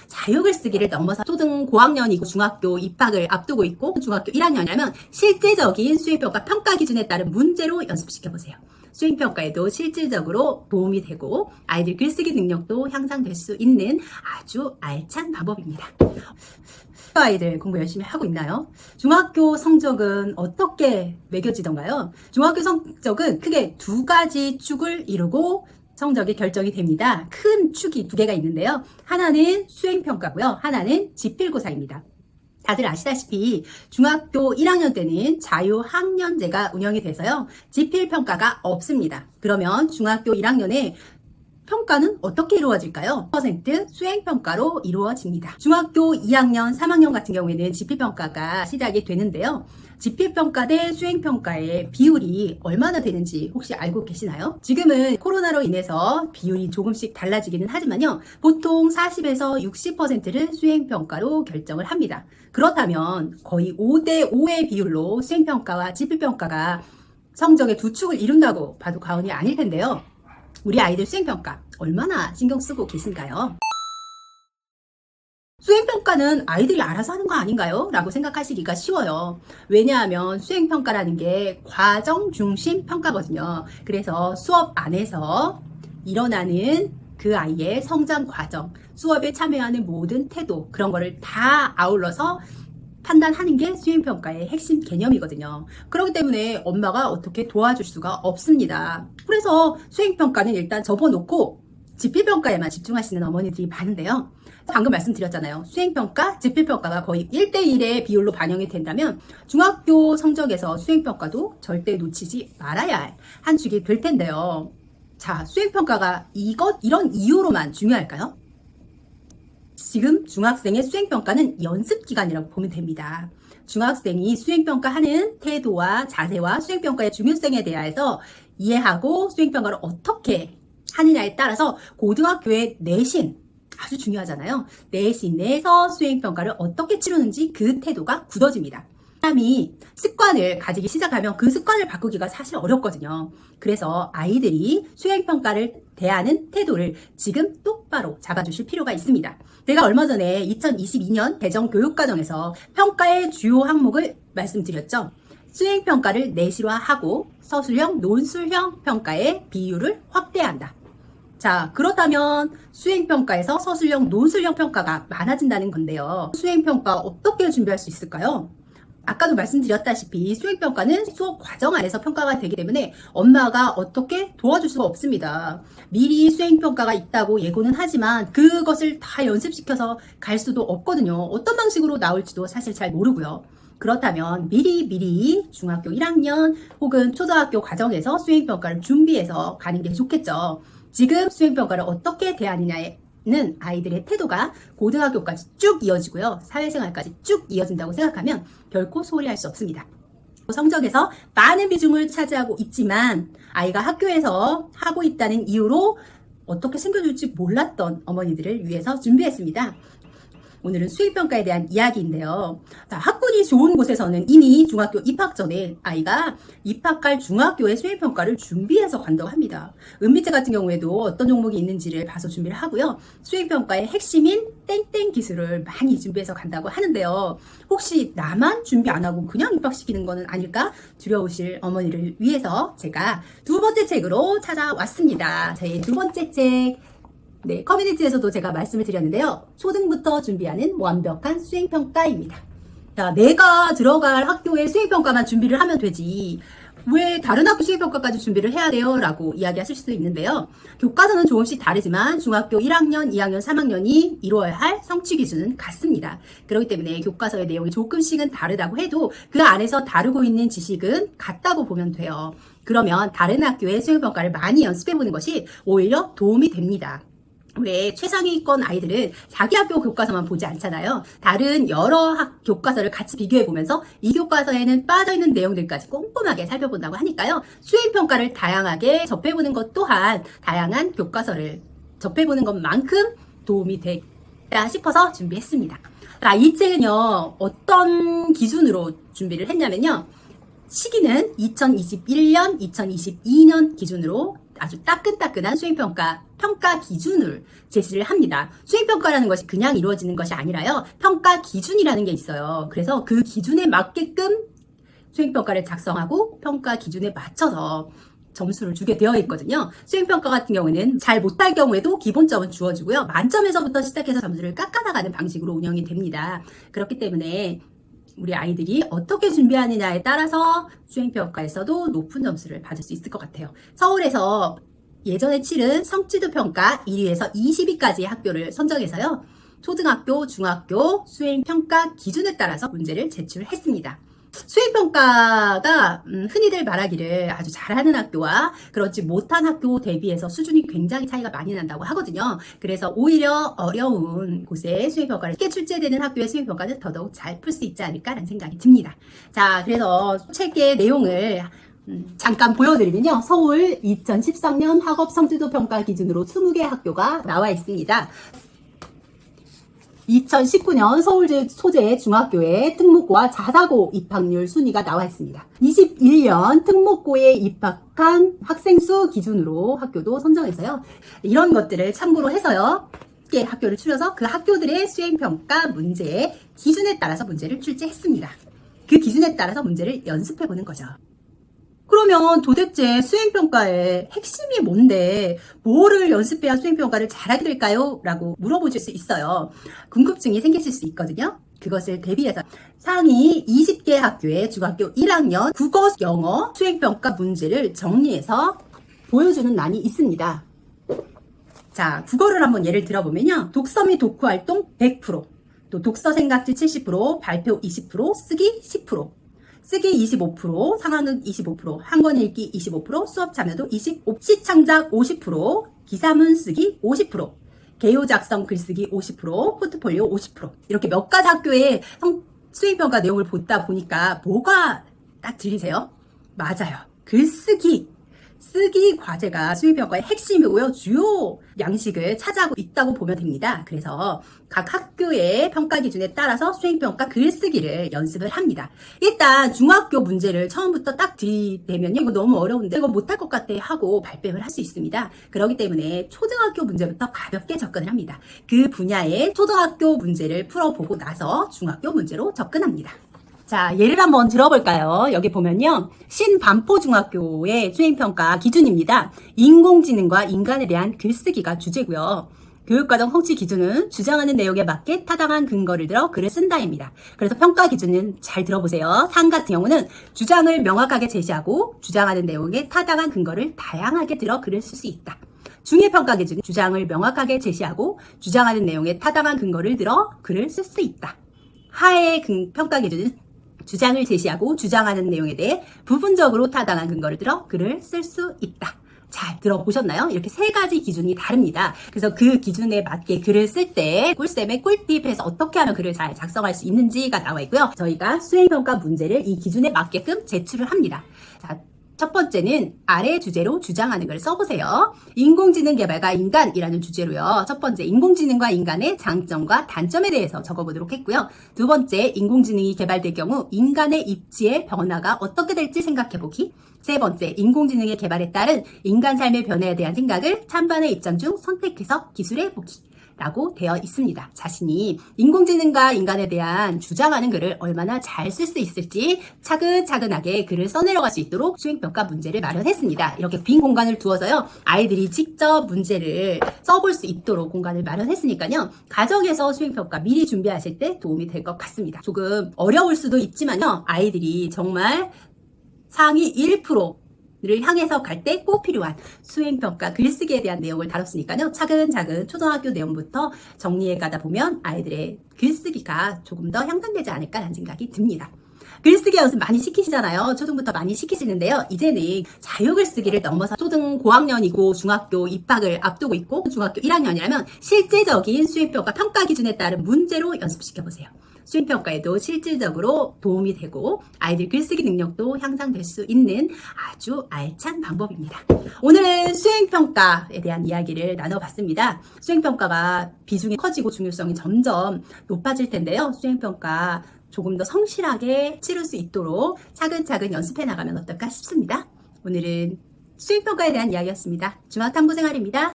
자유글쓰기를 넘어서 초등 고학년이고 중학교 입학을 앞두고 있고 중학교 1학년이라면 실제적인 수행평가 평가 기준에 따른 문제로 연습시켜보세요. 수행평가에도 실질적으로 도움이 되고 아이들 글쓰기 능력도 향상될 수 있는 아주 알찬 방법입니다. 아이들 공부 열심히 하고 있나요? 중학교 성적은 어떻게 매겨지던가요? 중학교 성적은 크게 두 가지 축을 이루고 성적이 결정이 됩니다. 큰 축이 두 개가 있는데요. 하나는 수행평가고요. 하나는 지필고사입니다. 다들 아시다시피 중학교 1학년 때는 자유학년제가 운영이 돼서요. 지필평가가 없습니다. 그러면 중학교 1학년에 평가는 어떻게 이루어질까요? 100% 수행평가로 이루어집니다. 중학교 2학년, 3학년 같은 경우에는 지필평가가 시작이 되는데요. 지필평가 대 수행평가의 비율이 얼마나 되는지 혹시 알고 계시나요? 지금은 코로나로 인해서 비율이 조금씩 달라지기는 하지만요. 보통 40에서 60%를 수행평가로 결정을 합니다. 그렇다면 거의 5대5의 비율로 수행평가와 지필평가가 성적의 두 축을 이룬다고 봐도 과언이 아닐 텐데요. 우리 아이들 수행평가 얼마나 신경 쓰고 계신가요? 수행평가는 아이들이 알아서 하는 거 아닌가요? 라고 생각하시기가 쉬워요. 왜냐하면 수행평가라는 게 과정 중심 평가거든요. 그래서 수업 안에서 일어나는 그 아이의 성장 과정, 수업에 참여하는 모든 태도, 그런 거를 다 아울러서 판단하는 게 수행평가의 핵심 개념이거든요. 그렇기 때문에 엄마가 어떻게 도와줄 수가 없습니다. 그래서 수행평가는 일단 접어놓고 지필평가에만 집중하시는 어머니들이 많은데요. 방금 말씀드렸잖아요. 수행평가, 지필평가가 거의 1대1의 비율로 반영이 된다면 중학교 성적에서 수행평가도 절대 놓치지 말아야 할 한 축이 될 텐데요. 자, 수행평가가 이런 이유로만 중요할까요? 지금 중학생의 수행평가는 연습기간이라고 보면 됩니다. 중학생이 수행평가하는 태도와 자세와 수행평가의 중요성에 대해서 이해하고 수행평가를 어떻게 하느냐에 따라서 고등학교의 내신, 아주 중요하잖아요. 내신에서 수행평가를 어떻게 치르는지 그 태도가 굳어집니다. 사람이 습관을 가지기 시작하면 그 습관을 바꾸기가 사실 어렵거든요. 그래서 아이들이 수행평가를 대하는 태도를 지금 똑바로 잡아주실 필요가 있습니다. 제가 얼마 전에 2022년 개정교육과정에서 평가의 주요 항목을 말씀드렸죠. 수행평가를 내실화하고 서술형, 논술형 평가의 비율을 확대한다. 자, 그렇다면 수행평가에서 서술형, 논술형 평가가 많아진다는 건데요. 수행평가 어떻게 준비할 수 있을까요? 아까도 말씀드렸다시피 수행평가는 수업 과정 안에서 평가가 되기 때문에 엄마가 어떻게 도와줄 수가 없습니다. 미리 수행평가가 있다고 예고는 하지만 그것을 다 연습시켜서 갈 수도 없거든요. 어떤 방식으로 나올지도 사실 잘 모르고요. 그렇다면 미리 중학교 1학년 혹은 초등학교 과정에서 수행평가를 준비해서 가는 게 좋겠죠. 지금 수행평가를 어떻게 대하느냐에 는 아이들의 태도가 고등학교까지 쭉 이어지고요. 사회생활까지 쭉 이어진다고 생각하면 결코 소홀히 할 수 없습니다. 성적에서 많은 비중을 차지하고 있지만 아이가 학교에서 하고 있다는 이유로 어떻게 챙겨줄지 몰랐던 어머니들을 위해서 준비했습니다. 오늘은 수행평가에 대한 이야기인데요. 자, 학군이 좋은 곳에서는 이미 중학교 입학 전에 아이가 입학할 중학교의 수행평가를 준비해서 간다고 합니다. 은비체 같은 경우에도 어떤 종목이 있는지를 봐서 준비를 하고요. 수행평가의 핵심인 땡땡 기술을 많이 준비해서 간다고 하는데요. 혹시 나만 준비 안 하고 그냥 입학시키는 거는 아닐까 두려우실 어머니를 위해서 제가 두 번째 책으로 찾아왔습니다. 제 두 번째 책. 네, 커뮤니티에서도 제가 말씀을 드렸는데요. 초등부터 준비하는 완벽한 수행평가입니다. 자, 내가 들어갈 학교의 수행평가만 준비를 하면 되지. 왜 다른 학교 수행평가까지 준비를 해야 돼요? 라고 이야기하실 수도 있는데요. 교과서는 조금씩 다르지만 중학교 1학년, 2학년, 3학년이 이루어야 할 성취 기준은 같습니다. 그렇기 때문에 교과서의 내용이 조금씩은 다르다고 해도 그 안에서 다루고 있는 지식은 같다고 보면 돼요. 그러면 다른 학교의 수행평가를 많이 연습해보는 것이 오히려 도움이 됩니다. 왜 최상위권 아이들은 자기 학교 교과서만 보지 않잖아요. 다른 여러 교과서를 같이 비교해보면서 이 교과서에는 빠져있는 내용들까지 꼼꼼하게 살펴본다고 하니까요. 수행평가를 다양하게 접해보는 것 또한 다양한 교과서를 접해보는 것만큼 도움이 되겠다 싶어서 준비했습니다. 자, 이 책은요. 어떤 기준으로 준비를 했냐면요. 시기는 2021년, 2022년 기준으로 아주 따끈따끈한 수행평가 평가 기준을 제시를 합니다. 수행평가라는 것이 그냥 이루어지는 것이 아니라요. 평가 기준이라는 게 있어요. 그래서 그 기준에 맞게끔 수행평가를 작성하고 평가 기준에 맞춰서 점수를 주게 되어 있거든요. 수행평가 같은 경우는 잘 못할 경우에도 기본점은 주어지고요. 만점에서부터 시작해서 점수를 깎아나가는 방식으로 운영이 됩니다. 그렇기 때문에 우리 아이들이 어떻게 준비하느냐에 따라서 수행평가에서도 높은 점수를 받을 수 있을 것 같아요. 서울에서 예전에 치른 성취도 평가 1위에서 20위까지의 학교를 선정해서요. 초등학교, 중학교 수행평가 기준에 따라서 문제를 제출했습니다. 수행평가가 흔히들 말하기를 아주 잘하는 학교와 그렇지 못한 학교 대비해서 수준이 굉장히 차이가 많이 난다고 하거든요. 그래서 오히려 어려운 곳에 수행평가를 쉽게 출제되는 학교의 수행평가는 더더욱 잘 풀 수 있지 않을까라는 생각이 듭니다. 자, 그래서 책의 내용을 잠깐 보여드리면요. 서울 2013년 학업 성취도 평가 기준으로 20개 학교가 나와 있습니다. 2019년 서울 소재 중학교의 특목고와 자사고 입학률 순위가 나와 있습니다. 21년 특목고에 입학한 학생 수 기준으로 학교도 선정해서요. 이런 것들을 참고로 해서요. 학교를 추려서 그 학교들의 수행평가 문제의 기준에 따라서 문제를 출제했습니다. 그 기준에 따라서 문제를 연습해보는 거죠. 그러면 도대체 수행평가의 핵심이 뭔데 뭐를 연습해야 수행평가를 잘하게 될까요? 라고 물어보실 수 있어요. 궁금증이 생기실 수 있거든요. 그것을 대비해서 상위 20개 학교의 중학교 1학년 국어, 영어 수행평가 문제를 정리해서 보여주는 난이 있습니다. 자, 국어를 한번 예를 들어보면요. 독서 및 독후 활동 100%, 또 독서 생각지 70%, 발표 20%, 쓰기 10%. 쓰기 25%, 상황극 25%, 한 권 읽기 25%, 수업 참여도 25%, 시창작 50%, 기사문 쓰기 50%, 개요 작성 글쓰기 50%, 포트폴리오 50%. 이렇게 몇 가지 학교의 수행평가 내용을 보다 보니까 뭐가 딱 들리세요? 맞아요. 글쓰기. 쓰기 과제가 수행평가의 핵심이고요. 주요 양식을 차지하고 있다고 보면 됩니다. 그래서 각 학교의 평가 기준에 따라서 수행평가 글쓰기를 연습을 합니다. 일단 중학교 문제를 처음부터 딱 들이대면요. 이거 너무 어려운데 이거 못할 것 같아 하고 발뺌을 할 수 있습니다. 그렇기 때문에 초등학교 문제부터 가볍게 접근을 합니다. 그 분야의 초등학교 문제를 풀어보고 나서 중학교 문제로 접근합니다. 자, 예를 한번 들어볼까요? 여기 보면요. 신반포중학교의 수행평가 기준입니다. 인공지능과 인간에 대한 글쓰기가 주제고요. 교육과정 성취 기준은 주장하는 내용에 맞게 타당한 근거를 들어 글을 쓴다입니다. 그래서 평가 기준은 잘 들어보세요. 상 같은 경우는 주장을 명확하게 제시하고 주장하는 내용에 타당한 근거를 다양하게 들어 글을 쓸 수 있다. 중의 평가 기준은 주장을 명확하게 제시하고 주장하는 내용에 타당한 근거를 들어 글을 쓸 수 있다. 하의 평가 기준은 주장을 제시하고 주장하는 내용에 대해 부분적으로 타당한 근거를 들어 글을 쓸 수 있다. 잘 들어보셨나요? 이렇게 세 가지 기준이 다릅니다. 그래서 그 기준에 맞게 글을 쓸 때 꿀쌤의 꿀팁에서 어떻게 하면 글을 잘 작성할 수 있는지가 나와 있고요. 저희가 수행평가 문제를 이 기준에 맞게끔 제출을 합니다. 자, 첫 번째는 아래 주제로 주장하는 걸 써보세요. 인공지능 개발과 인간이라는 주제로요. 첫 번째, 인공지능과 인간의 장점과 단점에 대해서 적어보도록 했고요. 두 번째, 인공지능이 개발될 경우 인간의 입지의 변화가 어떻게 될지 생각해보기. 세 번째, 인공지능의 개발에 따른 인간 삶의 변화에 대한 생각을 찬반의 입장 중 선택해서 기술해보기. 라고 되어 있습니다. 자신이 인공지능과 인간에 대한 주장하는 글을 얼마나 잘 쓸 수 있을지 차근차근하게 글을 써내려갈 수 있도록 수행평가 문제를 마련했습니다. 이렇게 빈 공간을 두어서요. 아이들이 직접 문제를 써볼 수 있도록 공간을 마련했으니까요. 가정에서 수행평가 미리 준비하실 때 도움이 될 것 같습니다. 조금 어려울 수도 있지만요. 아이들이 정말 상위 1%를 향해서 갈 때 꼭 필요한 수행평가 글쓰기에 대한 내용을 다뤘으니까요. 차근차근 초등학교 내용부터 정리해 가다 보면 아이들의 글쓰기가 조금 더 향상되지 않을까라는 생각이 듭니다. 글쓰기 연습 많이 시키시잖아요. 초등부터 많이 시키시는데요. 이제는 자유글쓰기를 넘어서 초등 고학년이고 중학교 입학을 앞두고 있고 중학교 1학년이라면 실제적인 수행평가 평가 기준에 따른 문제로 연습시켜보세요. 수행평가에도 실질적으로 도움이 되고 아이들 글쓰기 능력도 향상될 수 있는 아주 알찬 방법입니다. 오늘은 수행평가에 대한 이야기를 나눠봤습니다. 수행평가가 비중이 커지고 중요성이 점점 높아질 텐데요. 수행평가 조금 더 성실하게 치를 수 있도록 차근차근 연습해 나가면 어떨까 싶습니다. 오늘은 수행평가에 대한 이야기였습니다. 중학탐구생활입니다.